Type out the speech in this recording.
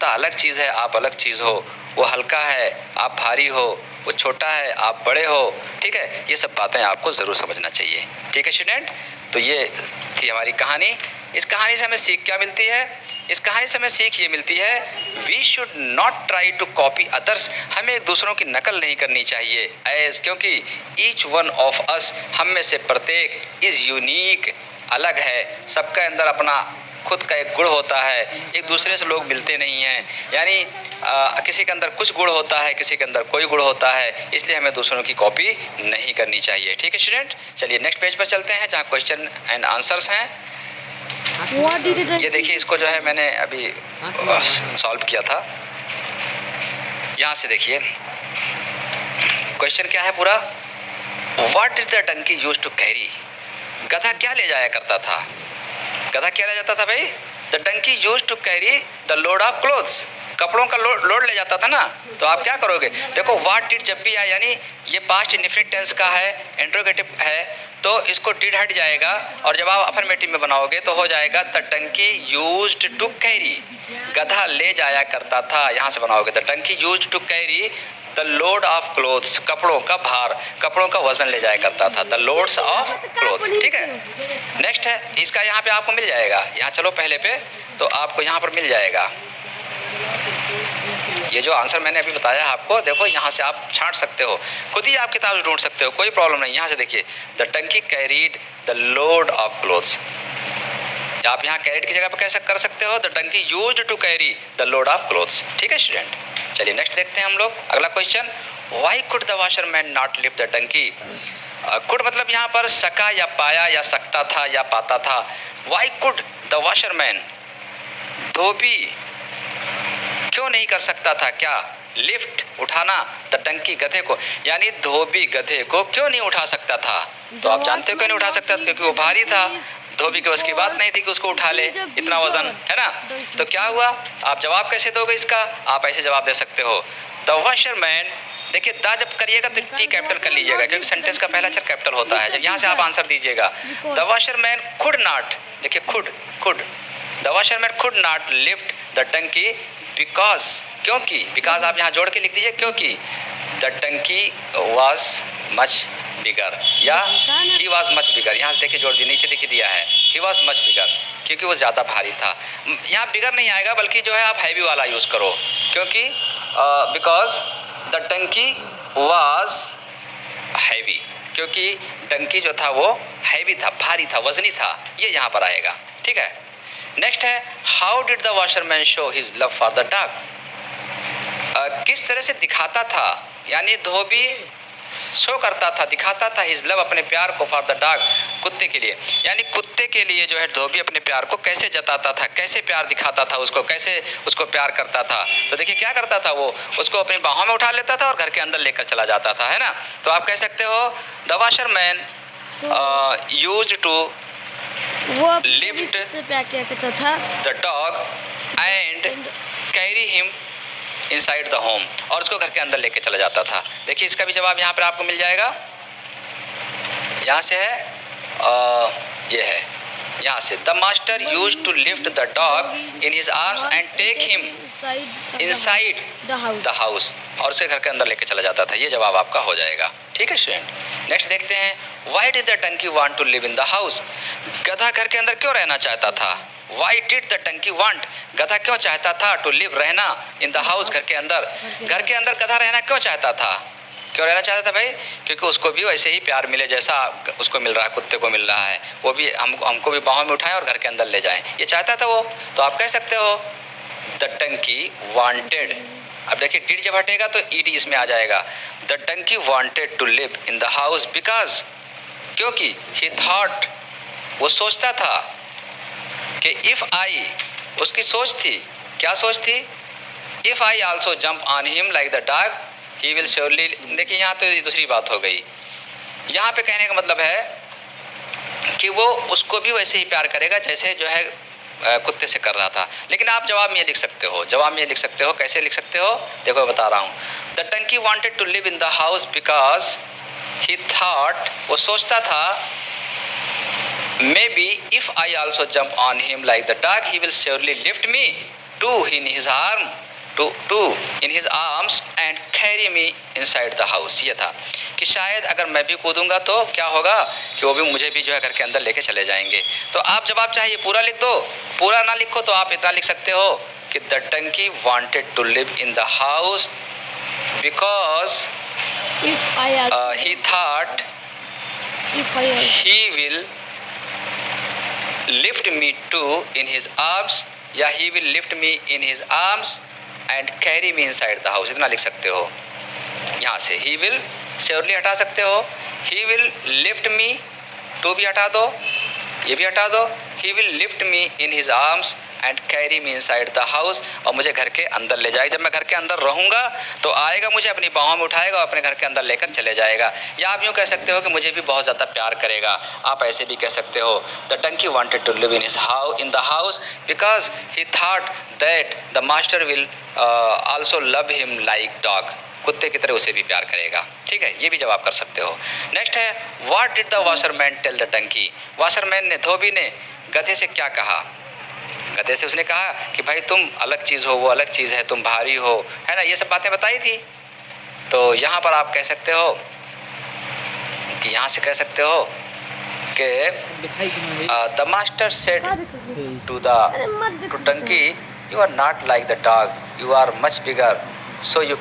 कुत्ता अलग चीज़ है, आप अलग चीज़ हो, वो हल्का है, आप भारी हो, वो छोटा है, आप बड़े हो, ठीक है। ये सब बातें आपको ज़रूर समझना चाहिए, ठीक है स्टूडेंट। तो ये थी हमारी कहानी। इस कहानी से हमें सीख क्या मिलती है? इस कहानी से हमें सीख ये मिलती है, we should not try to copy others, हमें एक दूसरों की नकल नहीं करनी चाहिए। एज क्योंकि ईच वन ऑफ अस, हम में से प्रत्येक, इज़ यूनिक, अलग है, सबके अंदर अपना खुद का एक गुण होता है, एक दूसरे से लोग मिलते नहीं हैं। यानी किसी के अंदर कुछ गुण होता है, किसी के अंदर कोई गुण होता है, इसलिए हमें दूसरों की कॉपी नहीं करनी चाहिए, ठीक है स्टूडेंट। चलिए नेक्स्ट पेज पर चलते हैं जहाँ क्वेश्चन एंड आंसर्स हैं। ये देखिए, इसको जो है मैंने अभी सॉल्व किया था। यहाँ से देखिए क्वेश्चन क्या है पूरा, what did the donkey use to carry, गधा क्या ले जाया करता था? गधा क्या ले जाता था भाई? The donkey use to carry the load of clothes, कपड़ों का लोड ले जाता था ना। तो आप क्या करोगे, देखो व्हाट डिड जब भी आए, यानी ये पास्ट इंडेफिनिट टेंस का है, इंट्रोगेटिव है, तो इसको डिड हट जाएगा, और जब आप अफर्मेटिव में बनाओगे तो हो जाएगा the donkey used to carry, गधा ले जाया करता था। यहाँ से बनाओगे the donkey used to carry the load of clothes, कपड़ों का भार, कपड़ों का वजन ले जाया करता था, द लोड्स ऑफ क्लोथ्स, ठीक है। नेक्स्ट है, इसका यहाँ पे आपको मिल जाएगा, यहाँ चलो पहले पे, तो आपको यहाँ पर मिल जाएगा ये जो आंसर मैंने अभी बताया आपको, देखो यहाँ से आप छांट सकते हो, खुद ही आप किताब ढूंढ सकते हो, कोई प्रॉब्लम नहीं। यहाँ से देखिए, the donkey carried the load of clothes, आप यहाँ कैरिड की जगह पर कैसे कर सकते हो, the donkey used to carry the load of clothes, ठीक है स्टूडेंट। चलिए नेक्स्ट देखते हैं हम लोग अगला question, why could the washerman not lift the donkey. Could मतलब यहाँ पर सका या पाया या सकता था या पाता था। व्हाई कुड द वॉशरमैन, धोबी क्यों नहीं कर सकता था, क्या लिफ्ट उठाना, द डंकी गधे को, यानी धोबी गधे को क्यों नहीं उठा सकता था? तो आप जानते हो क्यों नहीं उठा सकता था, क्योंकि वो भारी था, धोबी की बस की बात नहीं थी कि उसको उठा ले, इतना वजन है ना। तो क्या हुआ, आप जवाब कैसे दोगे इसका, आप ऐसे जवाब दे सकते हो, द वॉशरमैन, देखिए द जब करिएगा तो टी कैपिटल कर लीजिएगा, क्योंकि सेंटेंस का पहला अक्षर कैपिटल होता है। जब यहाँ से आप आंसर दीजिएगा, द वॉशरमैन कुड नॉट, देखिए could the washerman could not lift the donkey because, क्योंकि, बिकॉज आप यहाँ जोड़ के लिख दीजिए, क्योंकि the donkey was much bigger, या ही वॉज मच बिगर, यहाँ से देखिए जोड़ दिया, नीचे लिख दिया है ही वॉज मच बिगर, क्योंकि वो ज़्यादा भारी था। यहाँ बिगर नहीं आएगा, बल्कि जो है आप हैवी वाला यूज़ करो, क्योंकि because the donkey was heavy, क्योंकि डंकी जो था वो हैवी था, भारी था, वजनी था, ये यहाँ पर आएगा, ठीक है। नेक्स्ट है, how did the washerman show his love for the dog, किस तरह से दिखाता था, यानी धोबी शो करता था, दिखाता था हिज लव, अपने प्यार को, फॉर द डॉग, कुत्ते के लिए, यानी कुत्ते के लिए जो है धोबी अपने प्यार को कैसे जताता था, कैसे प्यार दिखाता था उसको, कैसे उसको प्यार करता था। तो देखिए क्या करता था वो, उसको अपनी बाहों में उठा लेता था और घर के अंदर लेकर चला जाता था, है ना। तो आप कह सकते हो the washerman used to lift the dog and carry him inside the home, और उसको घर के अंदर लेके चला जाता था। देखिए इसका भी जवाब यहाँ पर आपको मिल जाएगा, यहाँ से है, ये है यहाँ से, the master used to lift the dog in his arms and take him inside the house, और उसे घर के अंदर लेके चला जाता था। ये जवाब आपका हो जाएगा, ठीक है स्टूडेंट। नेक्स्ट देखते हैं, why did the donkey want to live in the house, गधा घर के अंदर क्यों रहना चाहता था। Why did the donkey want, गधा क्यों चाहता था, टू लिव रहना, इन द हाउस घर के अंदर, घर के अंदर गधा रहना क्यों चाहता था, क्यों रहना चाहता था भाई, क्योंकि उसको भी वैसे ही प्यार मिले जैसा उसको मिल रहा है, कुत्ते को मिल रहा है, वो भी हमको भी बाहों में उठाएं और घर के अंदर ले जाएं, ये चाहता था वो। तो आप कह सकते हो द डंकी वांटेड, अब देखिए डिड जब हटेगा तो ईडी इसमें आ जाएगा, the donkey wanted to live in the house because, क्योंकि ही थॉट, वो सोचता था कि इफ़ आई, उसकी सोच थी, क्या सोच थी, if I also jump on him like the dog he will surely, देखिए यहाँ तो दूसरी बात हो गई, यहाँ पे कहने का मतलब है कि वो उसको भी वैसे ही प्यार करेगा जैसे जो है कुत्ते से कर रहा था। लेकिन आप जवाब में ये लिख सकते हो, जवाब में ये लिख सकते हो, कैसे लिख सकते हो, देखो बता रहा हूँ, the donkey wanted to live in the house because he thought, वो सोचता था, may be if I also jump on him like the dog he will surely lift me, to in his arm to in his arms and carry me inside the house. ये था कि शायद अगर मैं भी कूदूंगा तो क्या होगा कि वो भी मुझे भी जो है घर के अंदर लेके चले जाएंगे। तो आप जवाब चाहिए पूरा लिख दो, पूरा ना लिखो तो आप इतना लिख सकते हो कि the donkey wanted to live in the house because he thought he will lift me too in his arms, या he will lift me in his arms and carry me inside the house। इतना लिख सकते हो। यहाँ से he will surely हटा सकते हो, he will lift me to भी हटा दो, ये भी हटा दो, he will lift me in his arms and carry me inside the house, और मुझे घर के अंदर ले जाएगा। जब मैं घर के अंदर रहूँगा तो आएगा, मुझे अपनी बाहों में उठाएगा और अपने घर के अंदर लेकर चले जाएगा। या आप यूँ कह सकते हो कि मुझे भी बहुत ज़्यादा प्यार करेगा। आप ऐसे भी कह सकते हो the donkey wanted to live in the house because he thought that the master will also love him like dog. कुत्ते की तरह उसे भी प्यार करेगा। ठीक है, ये भी जवाब कर सकते हो। नेक्स्ट है what did the washerman tell the donkey. Washerman ने, धोबी ने गधे से क्या कहा? गधे से उसने कहा कि भाई तुम अलग चीज़ हो, वो अलग चीज़ है, तुम भारी हो, है ना, ये सब बातें बताई थी। तो यहाँ पर आप कह सकते हो कि यहाँ से कह सकते हो कि the master said to donkey you are not like the dog, you are much bigger, so you